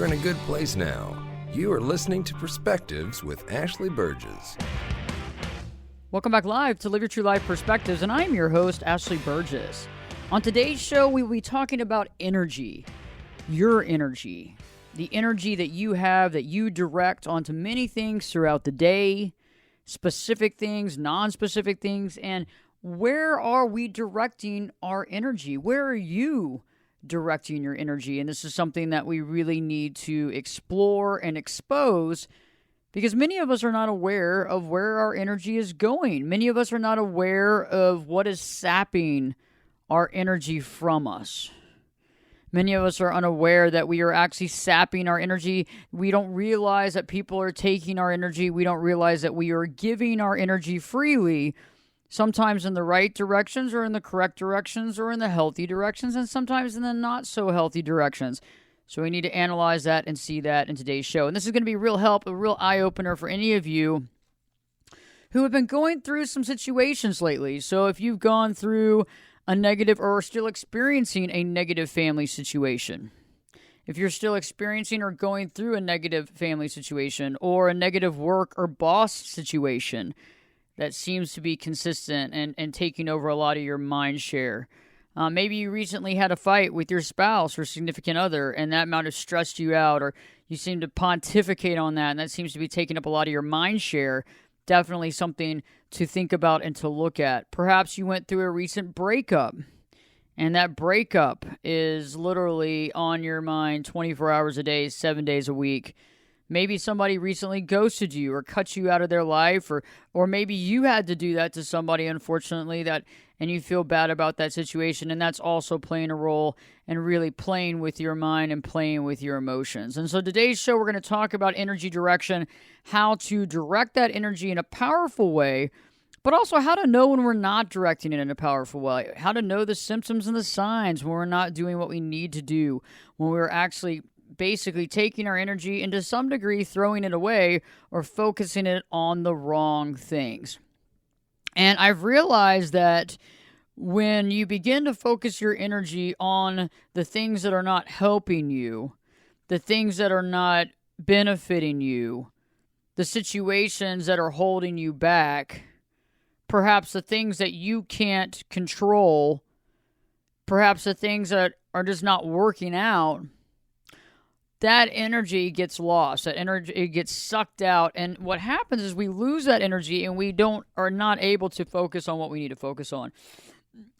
you're in a good place now. You are listening to Perspectives with Ashley Burgess. Welcome back live to Live Your True Life Perspectives, and I'm your host, Ashley Burgess. On today's show, we will be talking about energy, your energy, the energy that you have that you direct onto many things throughout the day, specific things, non-specific things, and where are we directing our energy? Where are you directing your energy? And this is something that we really need to explore and expose, because many of us are not aware of where our energy is going. Many of us are not aware of what is sapping our energy from us. Many of us are unaware that we are actually sapping our energy. We don't realize that people are taking our energy. We don't realize that we are giving our energy freely, sometimes in the right directions or in the correct directions or in the healthy directions, and sometimes in the not so healthy directions. So we need to analyze that and see that in today's show. And this is going to be real help, a real eye-opener for any of you who have been going through some situations lately. So if you've gone through a negative or are still experiencing a negative family situation, if you're still experiencing or going through a negative family situation or a negative work or boss situation that seems to be consistent and taking over a lot of your mind share. Maybe you recently had a fight with your spouse or significant other, and that might have stressed you out, or you seem to pontificate on that, and that seems to be taking up a lot of your mind share. Definitely something to think about and to look at. Perhaps you went through a recent breakup, and that breakup is literally on your mind 24 hours a day, 7 days a week. Maybe somebody recently ghosted you or cut you out of their life, or maybe you had to do that to somebody, unfortunately, and you feel bad about that situation, and that's also playing a role and really playing with your mind and playing with your emotions. And so today's show, we're going to talk about energy direction, how to direct that energy in a powerful way, but also how to know when we're not directing it in a powerful way, how to know the symptoms and the signs when we're not doing what we need to do, when we're actually basically taking our energy and to some degree throwing it away or focusing it on the wrong things. And I've realized that when you begin to focus your energy on the things that are not helping you, the things that are not benefiting you, the situations that are holding you back, perhaps the things that you can't control, perhaps the things that are just not working out, that energy gets lost. That energy, it gets sucked out, and what happens is we lose that energy, and we are not able to focus on what we need to focus on.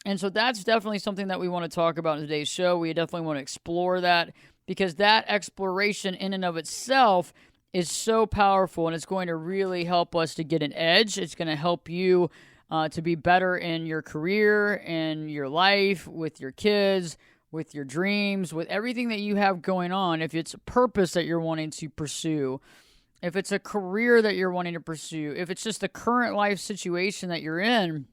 And so that's definitely something that we want to talk about in today's show. We definitely want to explore that, because that exploration in and of itself is so powerful, and it's going to really help us to get an edge. It's going to help you to be better in your career, in your life, with your kids, with your dreams, with everything that you have going on. If it's a purpose that you're wanting to pursue, if it's a career that you're wanting to pursue, if it's just a current life situation that you're in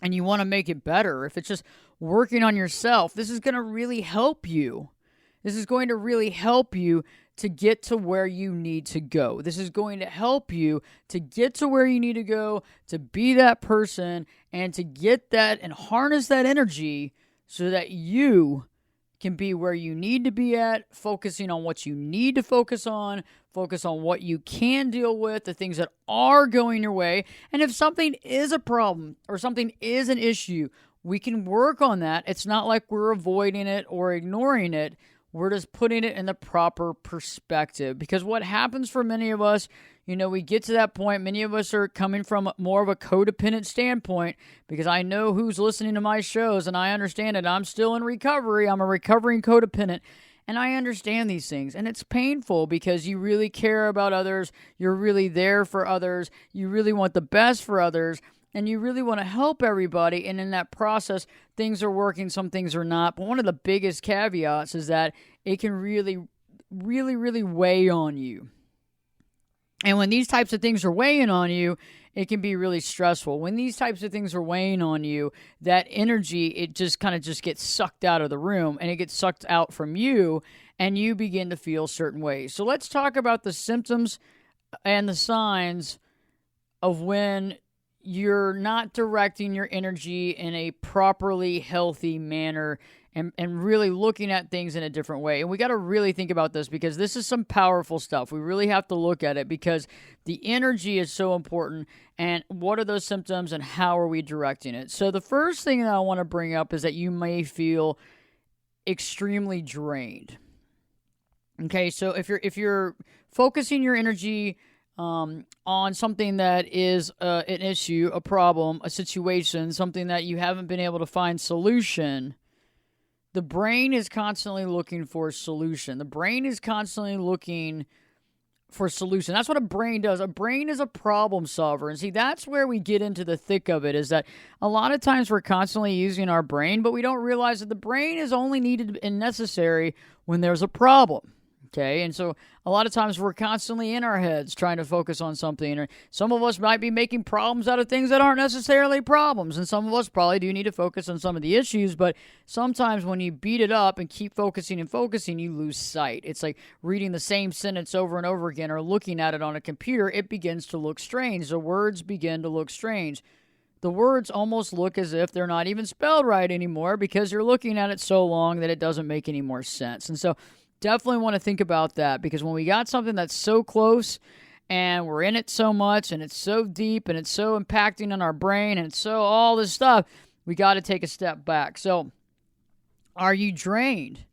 and you want to make it better, if it's just working on yourself, this is going to really help you. This is going to really help you to get to where you need to go. This is going to help you to get to where you need to go, to be that person, and to get that and harness that energy so that you can be where you need to be at, focusing on what you need to focus on what you can deal with, the things that are going your way. And if something is a problem or something is an issue, we can work on that. It's not like we're avoiding it or ignoring it. We're just putting it in the proper perspective. Because what happens for many of us, we get to that point. Many of us are coming from more of a codependent standpoint, because I know who's listening to my shows, and I understand it. I'm still in recovery. I'm a recovering codependent, and I understand these things. And it's painful because you really care about others. You're really there for others. You really want the best for others, and you really want to help everybody. And in that process, things are working, some things are not. But one of the biggest caveats is that it can really, really, really weigh on you. And when these types of things are weighing on you, it can be really stressful. When these types of things are weighing on you, that energy, it just kind of just gets sucked out of the room, and it gets sucked out from you, and you begin to feel certain ways. So let's talk about the symptoms and the signs of when you're not directing your energy in a properly healthy manner and really looking at things in a different way. And we got to really think about this because this is some powerful stuff. We really have to look at it because the energy is so important. And what are those symptoms and how are we directing it? So the first thing that I want to bring up is that you may feel extremely drained. Okay, so if you're focusing your energy on something that is an issue, a problem, a situation, something that you haven't been able to find solution, the brain is constantly looking for a solution. The brain is constantly looking for a solution. That's what a brain does. A brain is a problem solver. And see, that's where we get into the thick of it, is that a lot of times we're constantly using our brain, but we don't realize that the brain is only needed and necessary when there's a problem. Okay, and so a lot of times we're constantly in our heads trying to focus on something. Or some of us might be making problems out of things that aren't necessarily problems. And some of us probably do need to focus on some of the issues. But sometimes when you beat it up and keep focusing and focusing, you lose sight. It's like reading the same sentence over and over again or looking at it on a computer. It begins to look strange. The words begin to look strange. The words almost look as if they're not even spelled right anymore because you're looking at it so long that it doesn't make any more sense. And so definitely want to think about that because when we got something that's so close and we're in it so much and it's so deep and it's so impacting on our brain and it's so all this stuff, we got to take a step back. So are you drained?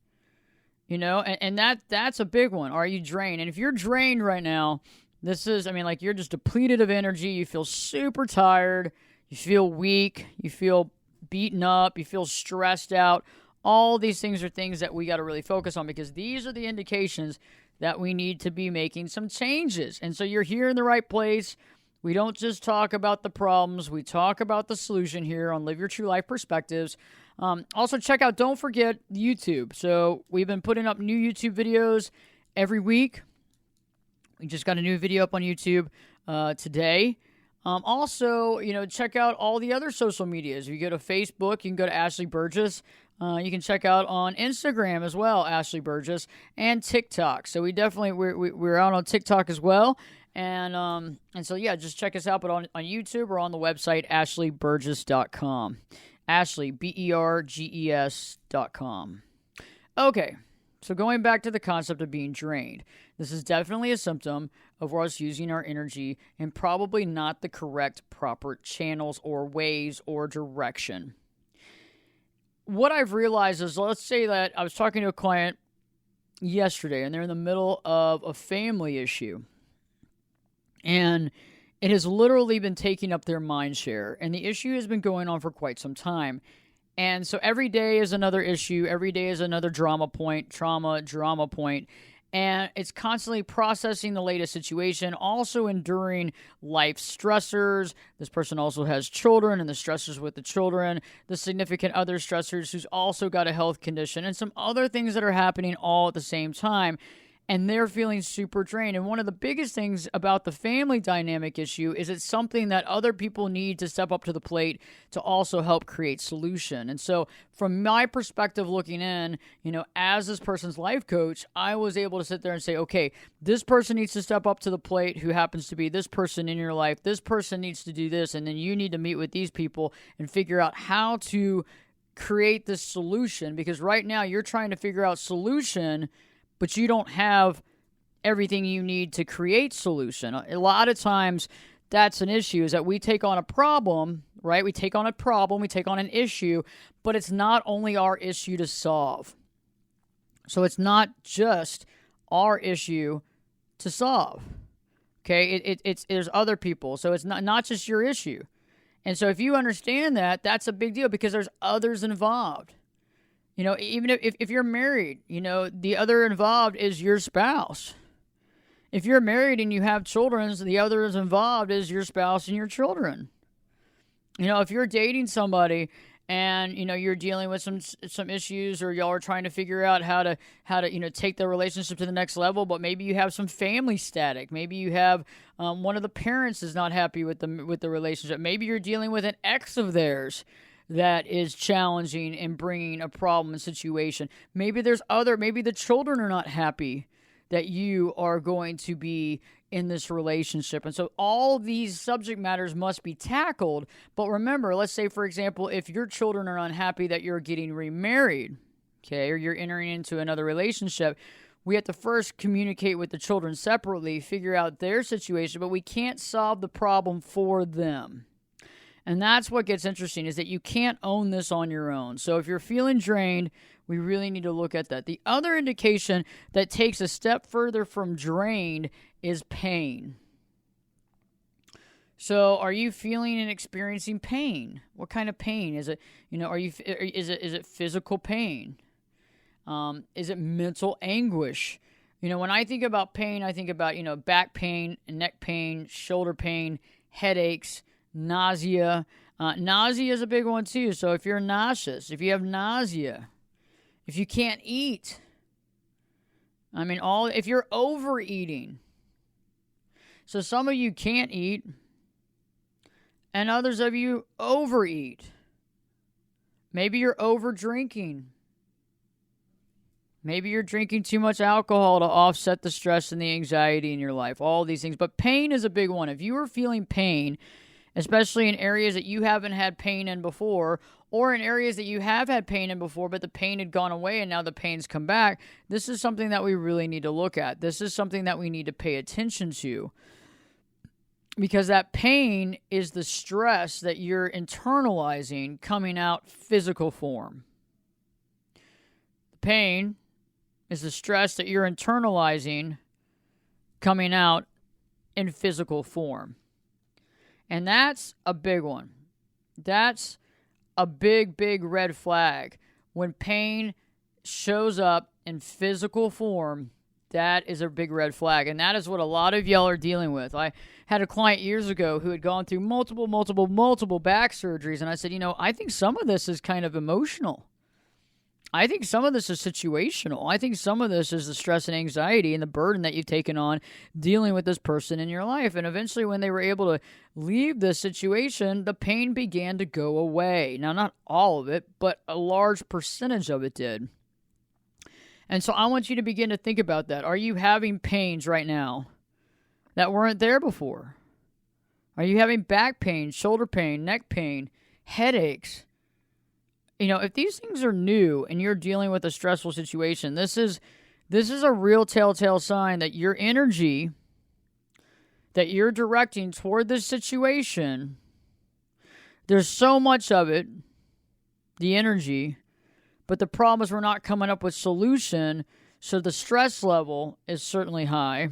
You know, and that's a big one. Are you drained? And if you're drained right now, you're just depleted of energy. You feel super tired. You feel weak. You feel beaten up. You feel stressed out. All these things are things that we got to really focus on because these are the indications that we need to be making some changes. And so you're here in the right place. We don't just talk about the problems. We talk about the solution here on Live Your True Life Perspectives. Also, don't forget YouTube. So we've been putting up new YouTube videos every week. We just got a new video up on YouTube today. Also, check out all the other social medias. If you go to Facebook, you can go to Ashley Burgess. You can check out on Instagram as well, Ashley Burgess, and TikTok. So we're out on TikTok as well, and so yeah, just check us out. But on YouTube or on the website ashleyburgess.com, Ashley BERGES.com. Okay, so going back to the concept of being drained, this is definitely a symptom of us using our energy in probably not the correct, proper channels or ways or direction. What I've realized is, let's say that I was talking to a client yesterday and they're in the middle of a family issue. And it has literally been taking up their mind share. And the issue has been going on for quite some time. And so every day is another issue. Every day is another drama point. And it's constantly processing the latest situation, also enduring life stressors. This person also has children and the stressors with the children, the significant other stressors who's also got a health condition, and some other things that are happening all at the same time. And they're feeling super drained. And one of the biggest things about the family dynamic issue is it's something that other people need to step up to the plate to also help create solution. And so from my perspective looking in, as this person's life coach, I was able to sit there and say, okay, this person needs to step up to the plate who happens to be this person in your life. This person needs to do this. And then you need to meet with these people and figure out how to create this solution. Because right now you're trying to figure out solution, but you don't have everything you need to create solution. A lot of times that's an issue, is that we take on a problem, right? We take on an issue, but it's not only our issue to solve. So it's not just our issue to solve. Okay, there's other people. So it's not just your issue. And so if you understand that, that's a big deal because there's others involved. Even if you're married, the other involved is your spouse. If you're married and you have children, the others involved is your spouse and your children. If you're dating somebody and, you're dealing with some issues, or y'all are trying to figure out how to take the relationship to the next level, but maybe you have some family static. Maybe you have one of the parents is not happy with the relationship. Maybe you're dealing with an ex of theirs that is challenging and bringing a problem and situation. Maybe the children are not happy that you are going to be in this relationship. And so all these subject matters must be tackled. But remember, let's say, for example, if your children are unhappy that you're getting remarried, okay, or you're entering into another relationship, we have to first communicate with the children separately, figure out their situation, but we can't solve the problem for them. And that's what gets interesting, is that you can't own this on your own. So if you're feeling drained, we really need to look at that. The other indication that takes a step further from drained is pain. So are you feeling and experiencing pain? What kind of pain? Is it, is it physical pain? Is it mental anguish? When I think about pain, I think about, back pain, neck pain, shoulder pain, headaches, nausea. Nausea is a big one too. So if you're nauseous, if you have nausea, if you can't eat, if you're overeating. So some of you can't eat, and others of you overeat. Maybe you're over drinking. Maybe you're drinking too much alcohol to offset the stress and the anxiety in your life. All these things. But pain is a big one. If you are feeling pain, especially in areas that you haven't had pain in before, or in areas that you have had pain in before, but the pain had gone away and now the pain's come back, this is something that we really need to look at. This is something that we need to pay attention to. Because that pain is the stress that you're internalizing coming out physical form. The pain is the stress that you're internalizing coming out in physical form. And that's a big one. That's a big, big red flag. When pain shows up in physical form, that is a big red flag. And that is what a lot of y'all are dealing with. I had a client years ago who had gone through multiple back surgeries. And I said, I think some of this is kind of emotional. I think some of this is situational. I think some of this is the stress and anxiety and the burden that you've taken on dealing with this person in your life. And eventually when they were able to leave this situation, the pain began to go away. Now, not all of it, but a large percentage of it did. And so I want you to begin to think about that. Are you having pains right now that weren't there before? Are you having back pain, shoulder pain, neck pain, headaches? If these things are new and you're dealing with a stressful situation, this is a real telltale sign that your energy that you're directing toward this situation, there's so much of it, the energy, but the problem is we're not coming up with solution, so the stress level is certainly high.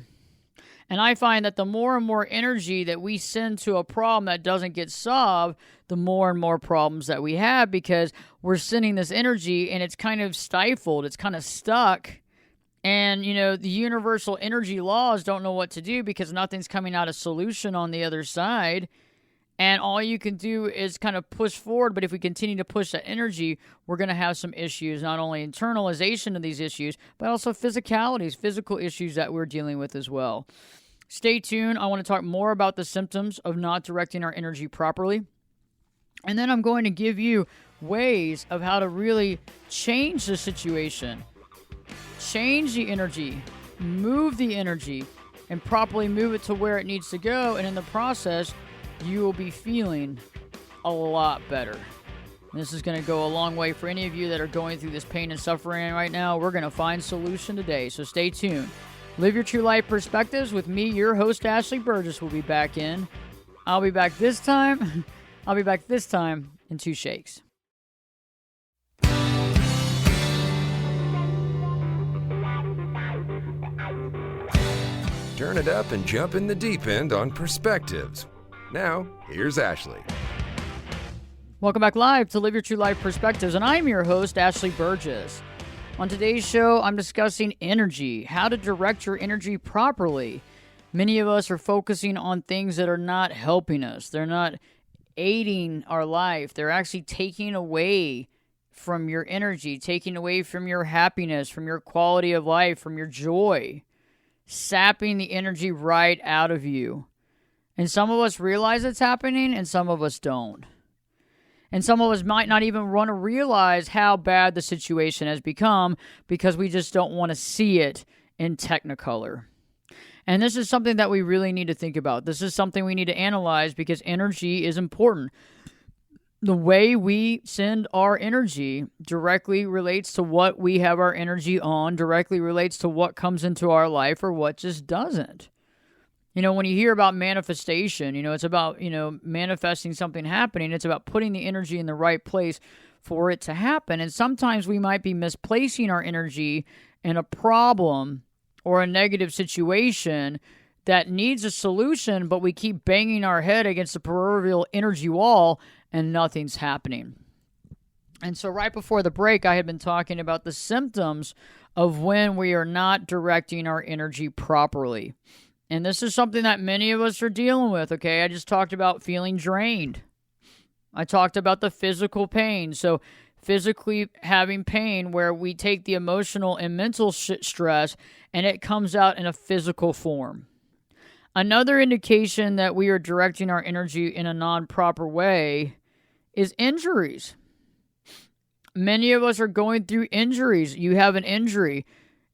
And I find that the more and more energy that we send to a problem that doesn't get solved, the more and more problems that we have, because we're sending this energy and it's kind of stifled. It's kind of stuck. And, the universal energy laws don't know what to do because nothing's coming out of solution on the other side. And all you can do is kind of push forward. But if we continue to push that energy, we're going to have some issues, not only internalization of these issues, but also physicalities, physical issues that we're dealing with as well. Stay tuned. I want to talk more about the symptoms of not directing our energy properly. And then I'm going to give you ways of how to really change the situation, change the energy, move the energy, and properly move it to where it needs to go. And in the process, you will be feeling a lot better. This is going to go a long way for any of you that are going through this pain and suffering right now. We're going to find solution today, so stay tuned. Live Your True Life Perspectives with me, your host, Ashley Burgess, will be back in. I'll be back this time in 2 shakes. Turn it up and jump in the deep end on Perspectives. Now, here's Ashley. Welcome back live to Live Your True Life Perspectives, and I'm your host, Ashley Burgess. On today's show, I'm discussing energy, how to direct your energy properly. Many of us are focusing on things that are not helping us. They're not aiding our life. They're actually taking away from your energy, taking away from your happiness, from your quality of life, from your joy, sapping the energy right out of you. And some of us realize it's happening, and some of us don't. And some of us might not even want to realize how bad the situation has become because we just don't want to see it in Technicolor. And this is something that we really need to think about. This is something we need to analyze because energy is important. The way we send our energy directly relates to what we have our energy on, directly relates to what comes into our life or what just doesn't. When you hear about manifestation, it's about, manifesting something happening. It's about putting the energy in the right place for it to happen. And sometimes we might be misplacing our energy in a problem or a negative situation that needs a solution, but we keep banging our head against the proverbial energy wall and nothing's happening. And so right before the break, I had been talking about the symptoms of when we are not directing our energy properly. And this is something that many of us are dealing with, okay? I just talked about feeling drained. I talked about the physical pain. So physically having pain where we take the emotional and mental stress and it comes out in a physical form. Another indication that we are directing our energy in a non-proper way is injuries. Many of us are going through injuries. You have an injury.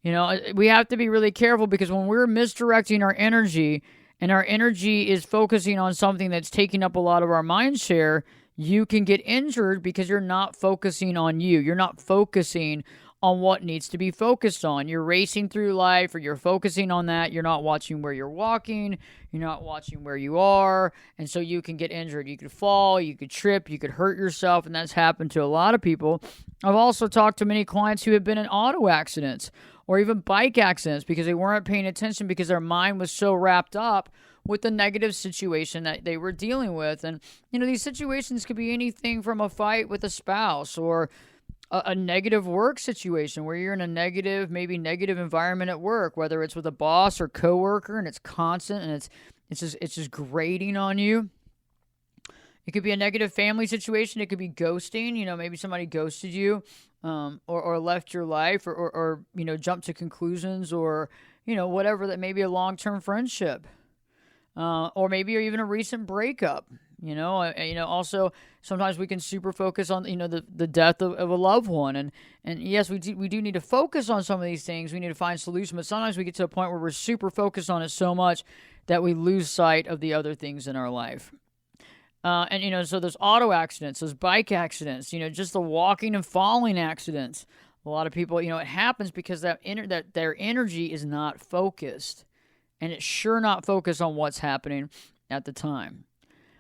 We have to be really careful because when we're misdirecting our energy and our energy is focusing on something that's taking up a lot of our mind share, you can get injured because you're not focusing on you. You're not focusing on what needs to be focused on. You're racing through life or you're focusing on that. You're not watching where you're walking. You're not watching where you are. And so you can get injured. You could fall, you could trip, you could hurt yourself. And that's happened to a lot of people. I've also talked to many clients who have been in auto accidents or even bike accidents because they weren't paying attention because their mind was so wrapped up with the negative situation that they were dealing with. And, these situations could be anything from a fight with a spouse or a negative work situation where you're in a maybe negative environment at work, whether it's with a boss or coworker and it's constant and it's just grating on you. It could be a negative family situation. It could be ghosting. Maybe somebody ghosted you or left your life or jumped to conclusions or, whatever, that may be a long-term friendship. Or maybe even a recent breakup. Also sometimes we can super focus on, the death of a loved one. And yes, we do need to focus on some of these things. We need to find solutions, but sometimes we get to a point where we're super focused on it so much that we lose sight of the other things in our life. So there's auto accidents, there's bike accidents, just the walking and falling accidents. A lot of people, it happens because that their energy is not focused. And it's sure not focused on what's happening at the time.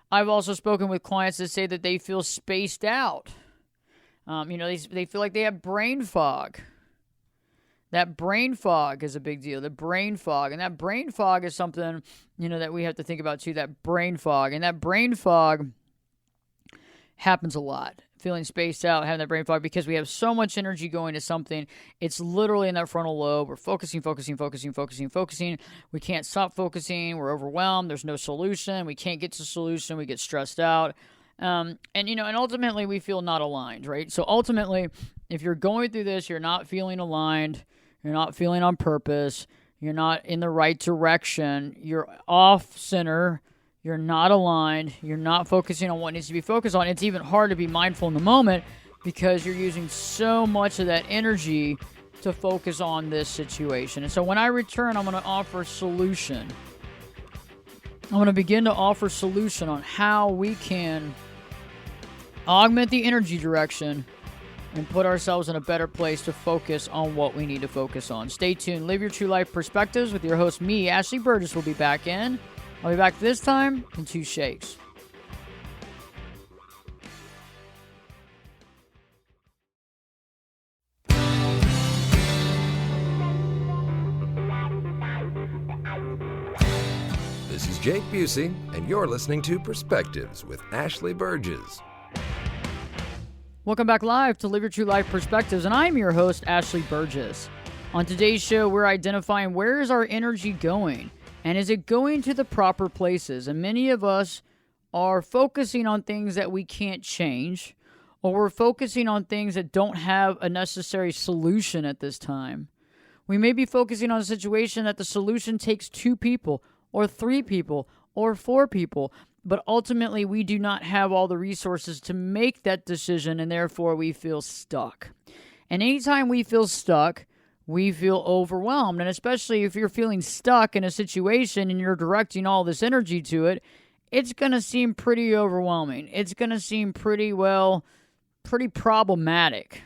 I've also spoken with clients that say that they feel spaced out. They feel like they have brain fog. That brain fog is a big deal, the brain fog. And that brain fog is something, that we have to think about too, that brain fog. And that brain fog happens a lot. Feeling spaced out, having that brain fog, because we have so much energy going to something. It's literally in that frontal lobe. We're focusing. We can't stop focusing. We're overwhelmed. There's no solution. We can't get to a solution. We get stressed out. And ultimately we feel not aligned, right? So ultimately, if you're going through this, you're not feeling aligned. You're not feeling on purpose. You're not in the right direction. You're off center. You're not aligned. You're not focusing on what needs to be focused on. It's even hard to be mindful in the moment because you're using so much of that energy to focus on this situation. And so when I return, I'm going to offer a solution. I'm going to begin to offer solution on how we can augment the energy direction and put ourselves in a better place to focus on what we need to focus on. Stay tuned. Live Your True Life Perspectives with your host, me, Ashley Burgess, will be back in. I'll be back this time in 2 shakes. This is Jake Busey, and you're listening to Perspectives with Ashley Burgess. Welcome back live to Live Your True Life Perspectives, and I'm your host, Ashley Burgess. On today's show, we're identifying where is our energy going, and is it going to the proper places? And many of us are focusing on things that we can't change, or we're focusing on things that don't have a necessary solution at this time. We may be focusing on a situation that the solution takes 2 people, or 3 people, or 4 people, but ultimately we do not have all the resources to make that decision, and therefore we feel stuck. And anytime we feel stuck, we feel overwhelmed. And especially if you're feeling stuck in a situation and you're directing all this energy to it, it's going to seem pretty overwhelming. It's going to seem pretty problematic.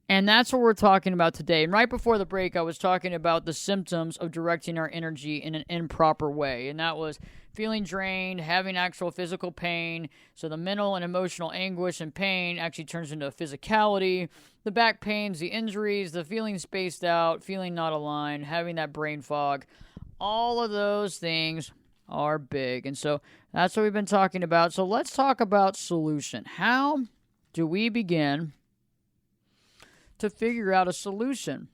And that's what we're talking about today. And right before the break, I was talking about the symptoms of directing our energy in an improper way. And that was feeling drained, having actual physical pain. So the mental and emotional anguish and pain actually turns into physicality. The back pains, the injuries, the feeling spaced out, feeling not aligned, having that brain fog. All of those things are big. And so that's what we've been talking about. So let's talk about solution. How do we begin to figure out a solution?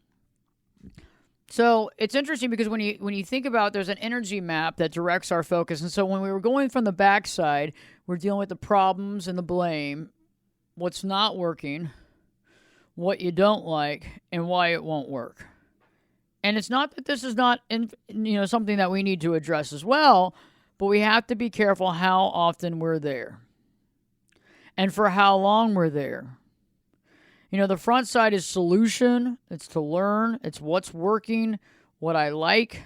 So it's interesting because when you think about, there's an energy map that directs our focus. And so when we were going from the backside, we're dealing with the problems and the blame, what's not working, what you don't like, and why it won't work. And it's not that this is not something that we need to address as well, but we have to be careful how often we're there and for how long we're there. The front side is solution. It's to learn. It's what's working, what I like,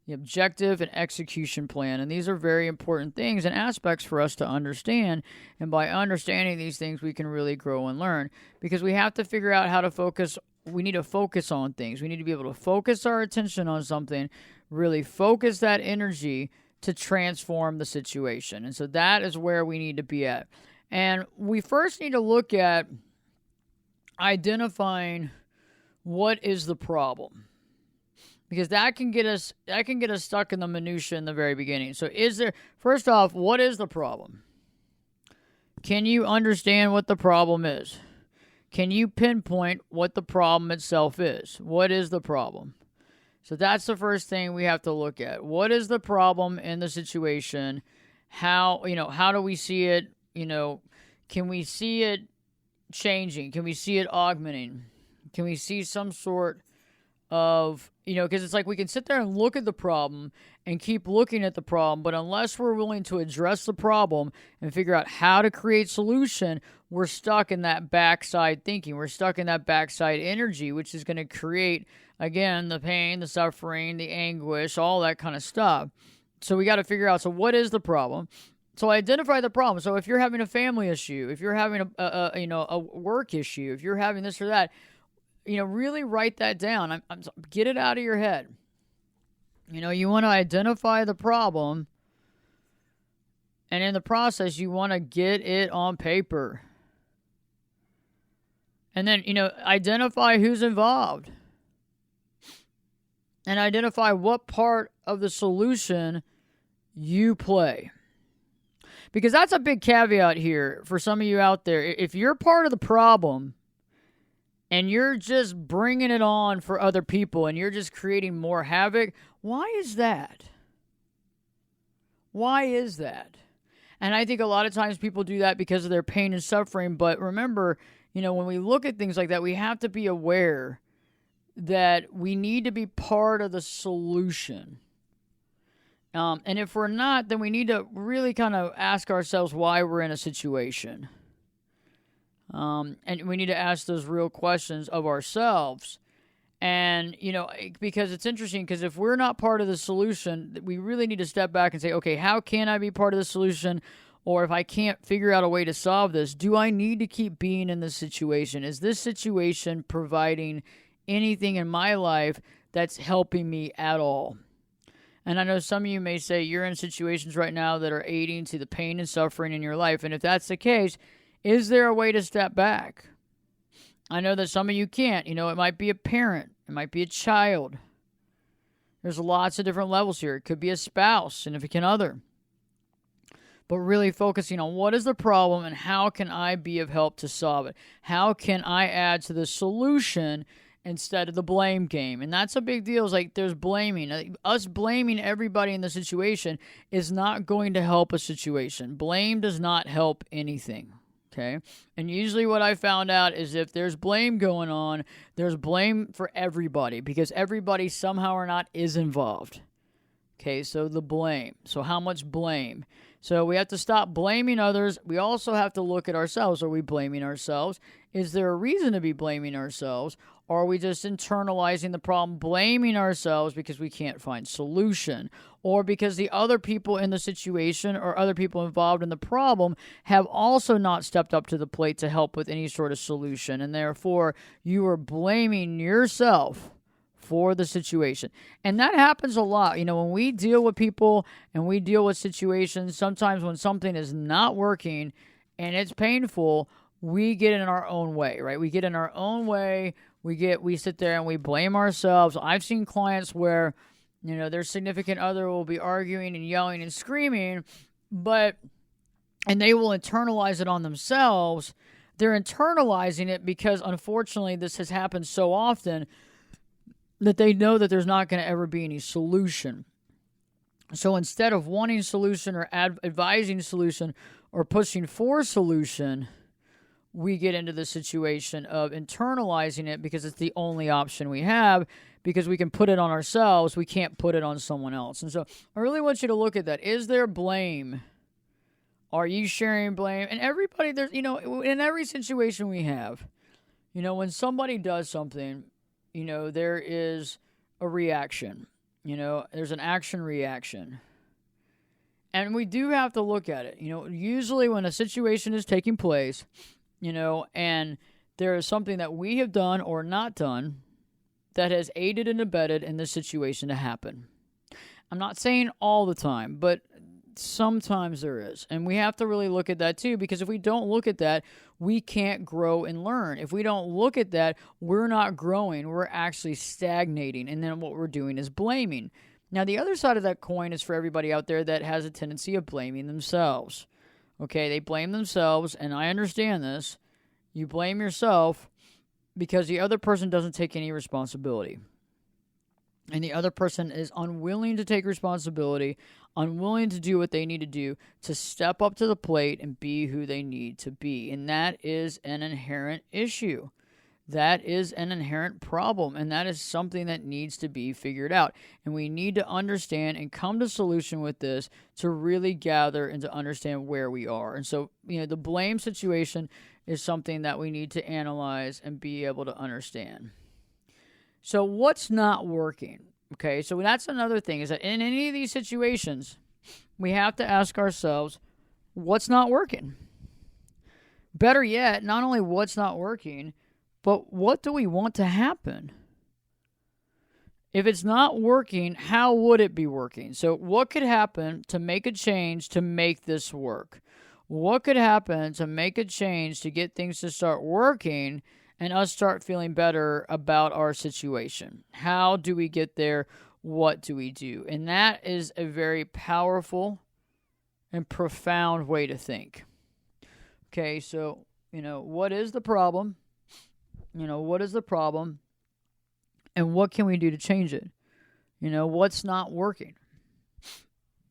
the objective and execution plan. And these are very important things and aspects for us to understand. And by understanding these things, we can really grow and learn, because we have to figure out how to focus. We need to focus on things. We need to be able to focus our attention on something, really focus that energy to transform the situation. And so that is where we need to be at. And we first need to look at identifying what is the problem, because that can get us stuck in the minutia in the very beginning. So first off, what is the problem? Can you understand what the problem is? Can you pinpoint what the problem itself is? What is the problem? So that's the first thing we have to look at. What is the problem in the situation? How do we see it? Can we see it changing? Can we see it augmenting? Can we see some sort of, because it's like we can sit there and look at the problem and keep looking at the problem, but unless we're willing to address the problem and figure out how to create solution, we're stuck in that backside thinking. We're stuck in that backside energy, which is going to create, again, the pain, the suffering, the anguish, all that kind of stuff. So we got to figure out, so what is the problem? So identify the problem. So if you're having a family issue, if you're having a work issue, if you're having this or that, really write that down. Get it out of your head. You want to identify the problem, and in the process, you want to get it on paper. And then, identify who's involved. And identify what part of the solution you play. Because that's a big caveat here for some of you out there. If you're part of the problem and you're just bringing it on for other people and you're just creating more havoc, why is that? Why is that? And I think a lot of times people do that because of their pain and suffering. But remember, when we look at things like that, we have to be aware that we need to be part of the solution. And if we're not, then we need to really kind of ask ourselves why we're in a situation. And we need to ask those real questions of ourselves. And, because it's interesting, because if we're not part of the solution, we really need to step back and say, okay, how can I be part of the solution? Or if I can't figure out a way to solve this, do I need to keep being in this situation? Is this situation providing anything in my life that's helping me at all? And I know some of you may say you're in situations right now that are aiding to the pain and suffering in your life. And if that's the case, is there a way to step back? I know that some of you can't. It might be a parent. It might be a child. There's lots of different levels here. It could be a spouse, significant other. But really focusing on what is the problem and how can I be of help to solve it? How can I add to the solution instead of the blame game? And that's a big deal. It's like there's blaming. Us blaming everybody in the situation is not going to help a situation. Blame does not help anything. Okay? And usually what I found out is if there's blame going on, there's blame for everybody because everybody somehow or not is involved. Okay, so the blame. So how much blame? So we have to stop blaming others. We also have to look at ourselves. Are we blaming ourselves? Is there a reason to be blaming ourselves? Or are we just internalizing the problem, blaming ourselves because we can't find solution? Or because the other people in the situation or other people involved in the problem have also not stepped up to the plate to help with any sort of solution. And therefore, you are blaming yourself for the situation. And that happens a lot. When we deal with people and we deal with situations, sometimes when something is not working and it's painful, we get in our own way, right? We get in our own way. We sit there and we blame ourselves. I've seen clients where, their significant other will be arguing and yelling and screaming, and they will internalize it on themselves. They're internalizing it because, unfortunately, this has happened so often that they know that there's not going to ever be any solution. So instead of wanting solution or advising solution or pushing for solution, we get into the situation of internalizing it because it's the only option we have, because we can put it on ourselves. We can't put it on someone else. And so I really want you to look at that. Is there blame? Are you sharing blame? And everybody, there's, in every situation we have, when somebody does something, there is a reaction. There's an action reaction. And we do have to look at it. Usually when a situation is taking place, and there is something that we have done or not done that has aided and abetted in this situation to happen. I'm not saying all the time, but sometimes there is. And we have to really look at that too, because if we don't look at that, we can't grow and learn. If we don't look at that, we're not growing. We're actually stagnating. And then what we're doing is blaming. Now, the other side of that coin is for everybody out there that has a tendency of blaming themselves. Okay, they blame themselves, and I understand this. You blame yourself because the other person doesn't take any responsibility. And the other person is unwilling to take responsibility, unwilling to do what they need to do to step up to the plate and be who they need to be. And that is an inherent issue. That is an inherent problem, and that is something that needs to be figured out. And we need to understand and come to a solution with this to really gather and to understand where we are. And so, the blame situation is something that we need to analyze and be able to understand. So what's not working? Okay, so that's another thing, is that in any of these situations, we have to ask ourselves, what's not working? Better yet, not only what's not working, but what do we want to happen? If it's not working, how would it be working? So what could happen to make a change to make this work? What could happen to make a change to get things to start working and us start feeling better about our situation? How do we get there? What do we do? And that is a very powerful and profound way to think. Okay, so, what is the problem? What is the problem? And what can we do to change it? What's not working?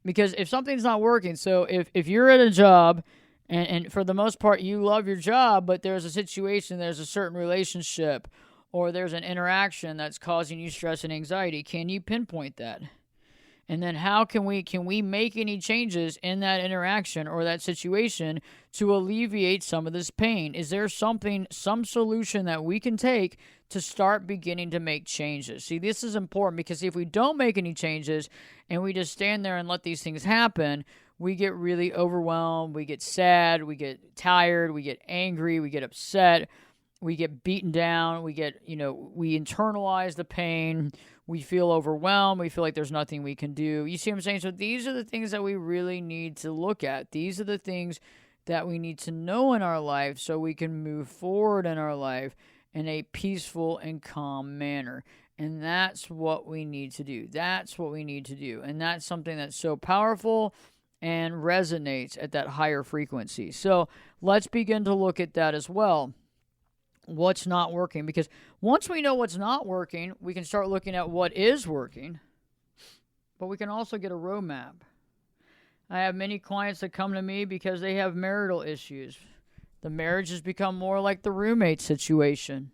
Because if something's not working, so if you're at a job and for the most part you love your job, but there's a situation, there's a certain relationship, or there's an interaction that's causing you stress and anxiety, can you pinpoint that? And then how can we make any changes in that interaction or that situation to alleviate some of this pain? Is there some solution that we can take to start beginning to make changes? See, this is important because if we don't make any changes and we just stand there and let these things happen, we get really overwhelmed, we get sad, we get tired, we get angry, we get upset, we get beaten down, we internalize the pain, we feel overwhelmed, we feel like there's nothing we can do. You see what I'm saying? So these are the things that we really need to look at. These are the things that we need to know in our life so we can move forward in our life in a peaceful and calm manner. And that's what we need to do. That's what we need to do. And that's something that's so powerful and resonates at that higher frequency. So let's begin to look at that as well. What's not working? Because once we know what's not working, we can start looking at what is working, but we can also get a roadmap. I have many clients that come to me because they have marital issues. The marriage has become more like the roommate situation.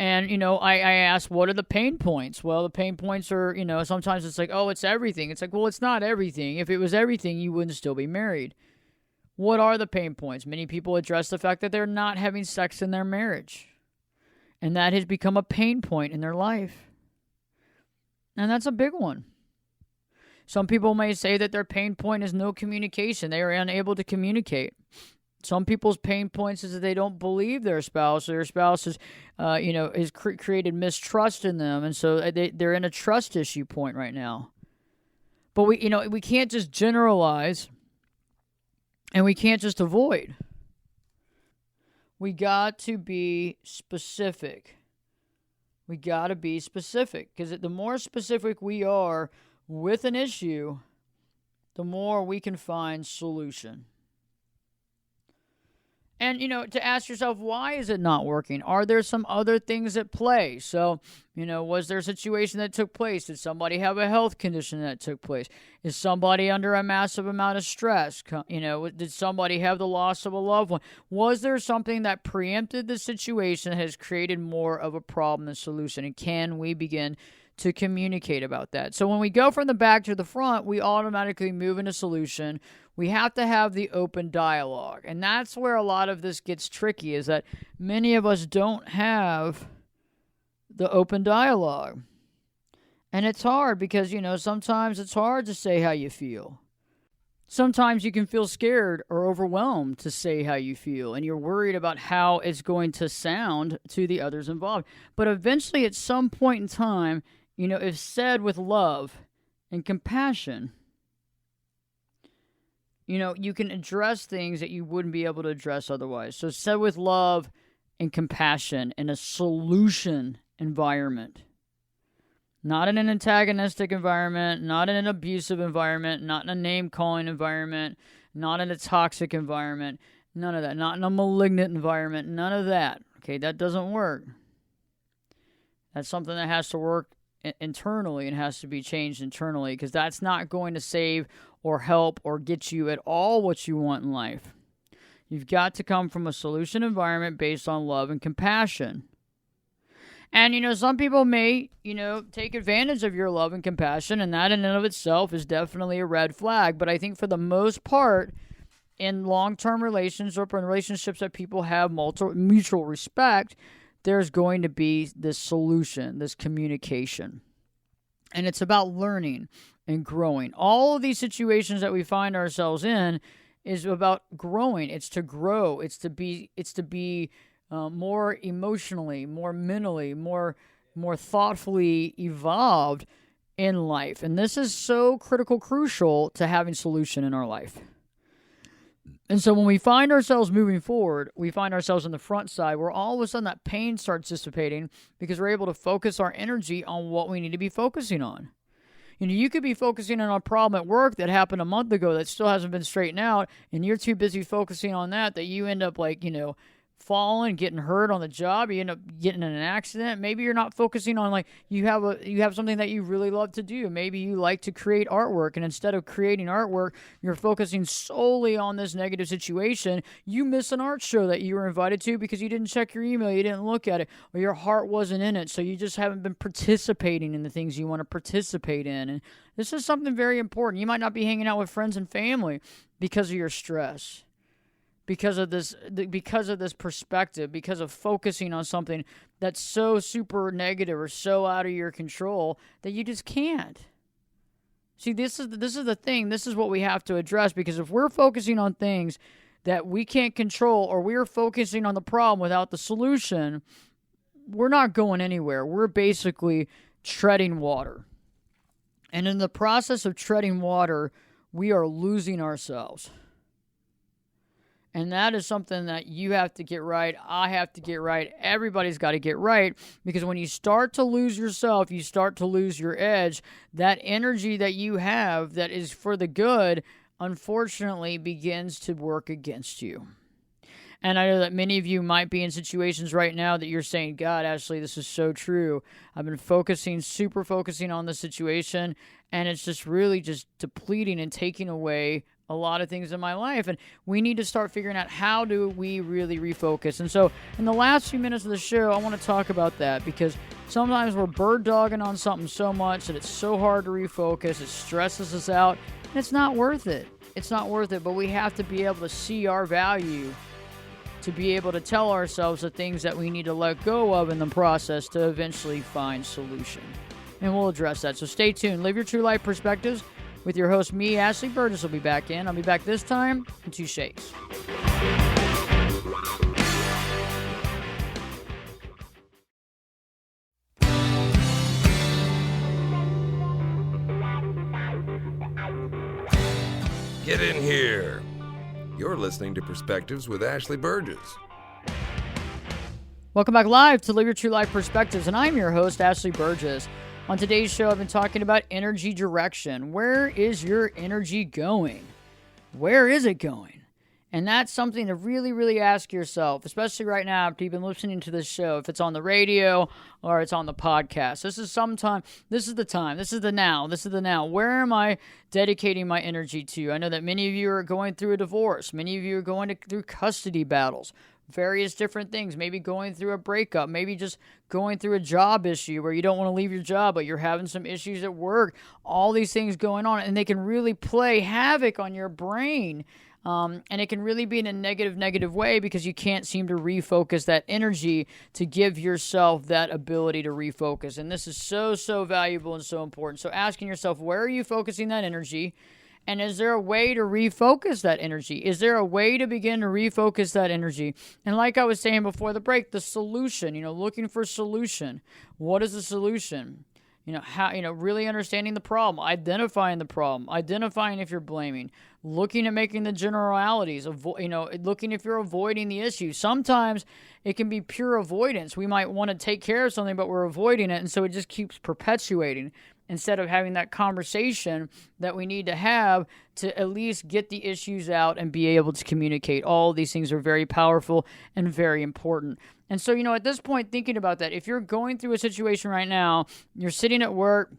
And, I asked, what are the pain points? Well, the pain points are, sometimes it's like, oh, it's everything. It's like, well, it's not everything. If it was everything, you wouldn't still be married. What are the pain points? Many people address the fact that they're not having sex in their marriage. And that has become a pain point in their life. And that's a big one. Some people may say that their pain point is no communication. They are unable to communicate. Some people's pain points is that they don't believe their spouse. Their spouse is, has created mistrust in them, and so they're in a trust issue point right now. But we can't just generalize, and we can't just avoid. We got to be specific. We got to be specific, because the more specific we are with an issue, the more we can find solution. And, to ask yourself, why is it not working? Are there some other things at play? So, was there a situation that took place? Did somebody have a health condition that took place? Is somebody under a massive amount of stress? Did somebody have the loss of a loved one? Was there something that preempted the situation that has created more of a problem than solution? And can we begin to communicate about that? So when we go from the back to the front, we automatically move into solution. We have to have the open dialogue. And that's where a lot of this gets tricky, is that many of us don't have the open dialogue. And it's hard because, sometimes it's hard to say how you feel. Sometimes you can feel scared or overwhelmed to say how you feel, and you're worried about how it's going to sound to the others involved. But eventually, at some point in time, if said with love and compassion, you can address things that you wouldn't be able to address otherwise. So said with love and compassion in a solution environment. Not in an antagonistic environment, not in an abusive environment, not in a name-calling environment, not in a toxic environment, none of that. Not in a malignant environment, none of that. Okay, that doesn't work. That's something that has to work internally and has to be changed internally, because that's not going to save or help or get you at all what you want in life. You've got to come from a solution environment based on love and compassion. And, some people may, take advantage of your love and compassion, and that in and of itself is definitely a red flag. But I think for the most part, in long-term relationships and relationships that people have mutual respect, there's going to be this solution, this communication. And it's about learning and growing. All of these situations that we find ourselves in is about growing. It's to grow. It's to be more emotionally, more mentally, more thoughtfully evolved in life. And this is so crucial to having solution in our life. And so when we find ourselves moving forward, we find ourselves on the front side where all of a sudden that pain starts dissipating because we're able to focus our energy on what we need to be focusing on. You could be focusing on a problem at work that happened a month ago that still hasn't been straightened out, and you're too busy focusing on that you end up falling, getting hurt on the job. You end up getting in an accident. Maybe you're not focusing on you have something that you really love to do. Maybe you like to create artwork, and instead of creating artwork, you're focusing solely on this negative situation. You miss an art show that you were invited to because you didn't check your email, you didn't look at it, or your heart wasn't in it. So you just haven't been participating in the things you want to participate in. And this is something very important. You might not be hanging out with friends and family because of your stress. Because of this perspective, because of focusing on something that's so super negative or so out of your control that you just can't. See, this is the thing. This is what we have to address, because if we're focusing on things that we can't control, or we're focusing on the problem without the solution, we're not going anywhere. We're basically treading water. And in the process of treading water, we are losing ourselves. And that is something that you have to get right. I have to get right. Everybody's got to get right, because when you start to lose yourself, you start to lose your edge. That energy that you have that is for the good, unfortunately, begins to work against you. And I know that many of you might be in situations right now that you're saying, God, Ashley, this is so true. I've been super focusing on the situation, and it's just really just depleting and taking away a lot of things in my life, and we need to start figuring out how do we really refocus. And so in the last few minutes of the show, I want to talk about that, because sometimes we're bird dogging on something so much that it's so hard to refocus. It stresses us out, and it's not worth it. It's not worth it, but we have to be able to see our value, to be able to tell ourselves the things that we need to let go of in the process to eventually find solution. And we'll address that. So stay tuned. Live Your True Life Perspectives with your host, me, Ashley Burgess, will be back in. I'll be back this time in 2 shakes. Get in here. You're listening to Perspectives with Ashley Burgess. Welcome back live to Live Your True Life Perspectives, and I'm your host, Ashley Burgess. On today's show, I've been talking about energy direction. Where is your energy going? Where is it going? And that's something to really, really ask yourself, especially right now after you've been listening to this show, if it's on the radio or it's on the podcast. This is the now. Where am I dedicating my energy to? I know that many of you are going through a divorce. Many of you are going through custody battles. Various different things, maybe going through a breakup, maybe just going through a job issue where you don't want to leave your job, but you're having some issues at work, all these things going on, and they can really play havoc on your brain. And it can really be in a negative way, because you can't seem to refocus that energy to give yourself that ability to refocus. And this is so valuable and so important. So asking yourself, where are you focusing that energy? And is there a way to refocus that energy? Is there a way to begin to refocus that energy? And like I was saying before the break, the solution, looking for solution. What is the solution? Really understanding the problem, identifying the problem, identifying if you're blaming, looking at making the generalities, looking if you're avoiding the issue. Sometimes it can be pure avoidance. We might want to take care of something, but we're avoiding it, and so it just keeps perpetuating, instead of having that conversation that we need to have to at least get the issues out and be able to communicate. All of these things are very powerful and very important. And so, at this point, thinking about that, if you're going through a situation right now, you're sitting at work,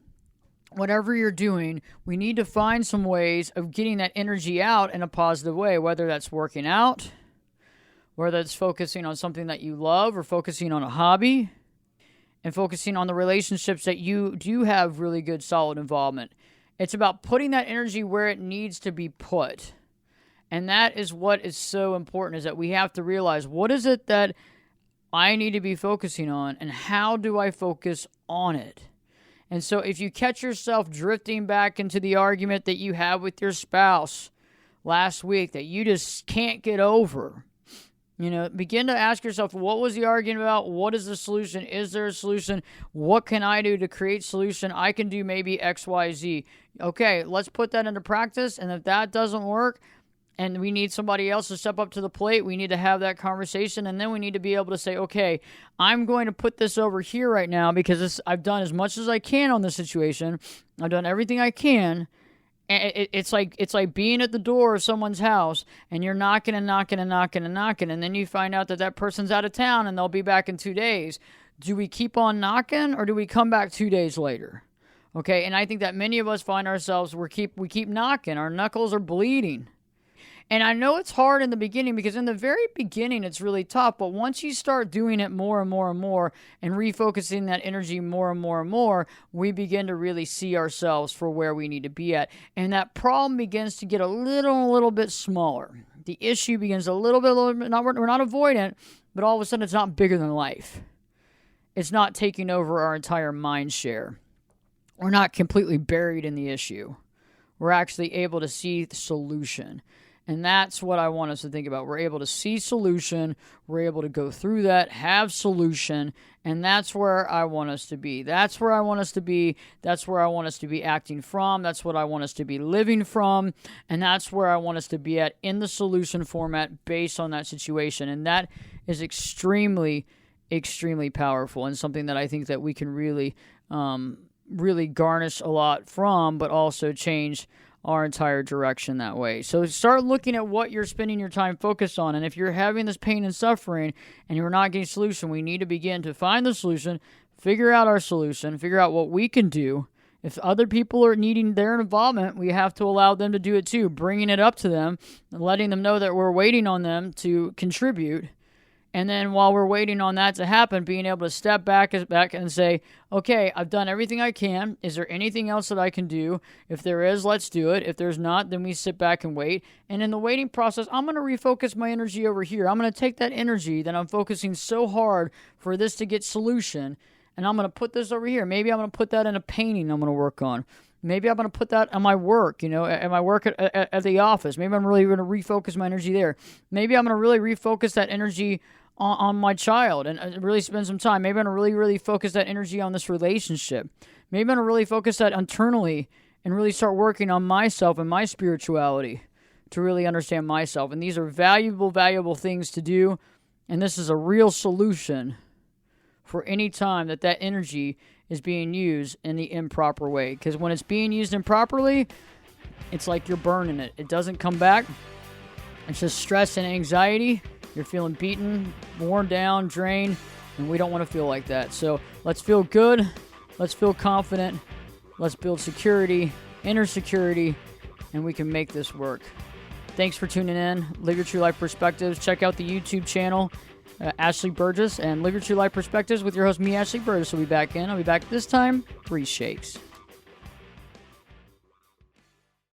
whatever you're doing, we need to find some ways of getting that energy out in a positive way, whether that's working out, whether it's focusing on something that you love, or focusing on a hobby, and focusing on the relationships that you do have really good, solid involvement. It's about putting that energy where it needs to be put. And that is what is so important, is that we have to realize, what is it that I need to be focusing on, and how do I focus on it? And so if you catch yourself drifting back into the argument that you had with your spouse last week that you just can't get over, begin to ask yourself, what was the argument about? What is the solution? Is there a solution? What can I do to create solution? I can do maybe X, Y, Z. Okay, let's put that into practice. And if that doesn't work, and we need somebody else to step up to the plate, we need to have that conversation. And then we need to be able to say, okay, I'm going to put this over here right now, because I've done as much as I can on this situation. I've done everything I can. It's like being at the door of someone's house, and you're knocking, and then you find out that person's out of town and they'll be back in 2 days. Do we keep on knocking, or do we come back 2 days later? Okay, and I think that many of us find ourselves, we keep knocking. Our knuckles are bleeding. And I know it's hard in the beginning, because in the very beginning it's really tough, but once you start doing it more and more and more, and refocusing that energy more and more and more, we begin to really see ourselves for where we need to be at. And that problem begins to get a little bit smaller. The issue begins a little bit, we're not avoidant, but all of a sudden it's not bigger than life. It's not taking over our entire mind share. We're not completely buried in the issue. We're actually able to see the solution. And that's what I want us to think about. We're able to see solution. We're able to go through that, have solution. And that's where I want us to be. That's where I want us to be. That's where I want us to be acting from. That's what I want us to be living from. And that's where I want us to be at in the solution format based on that situation. And that is extremely, extremely powerful, and something that I think that we can really garnish a lot from, but also change our entire direction that way. So start looking at what you're spending your time focused on. And if you're having this pain and suffering and you're not getting a solution, we need to begin to find the solution, figure out our solution, figure out what we can do, If other people are needing their involvement, we have to allow them to do it too, bringing it up to them, and letting them know that we're waiting on them to contribute. And then while we're waiting on that to happen, being able to step back and say, okay, I've done everything I can. Is there anything else that I can do? If there is, let's do it. If there's not, then we sit back and wait. And in the waiting process, I'm going to refocus my energy over here. I'm going to take that energy that I'm focusing so hard for this to get solution, and I'm going to put this over here. Maybe I'm going to put that in a painting I'm going to work on. Maybe I'm going to put that on my work, at my work at the office. Maybe I'm really going to refocus my energy there. Maybe I'm going to really refocus that energy on my child and really spend some time. Maybe I'm going to really, really focus that energy on this relationship. Maybe I'm going to really focus that internally and really start working on myself and my spirituality to really understand myself. And these are valuable, valuable things to do. And this is a real solution for any time that energy is being used in the improper way. Because when it's being used improperly, it's like you're burning it. It doesn't come back. It's just stress and anxiety. You're feeling beaten, worn down, drained, and we don't want to feel like that. So let's feel good. Let's feel confident. Let's build security, inner security, and we can make this work. Thanks for tuning in. Live Your True Life Perspectives. Check out the YouTube channel, Ashley Burgess, and Live Your True Life Perspectives with your host, me, Ashley Burgess. I'll be back this time, 3 shakes.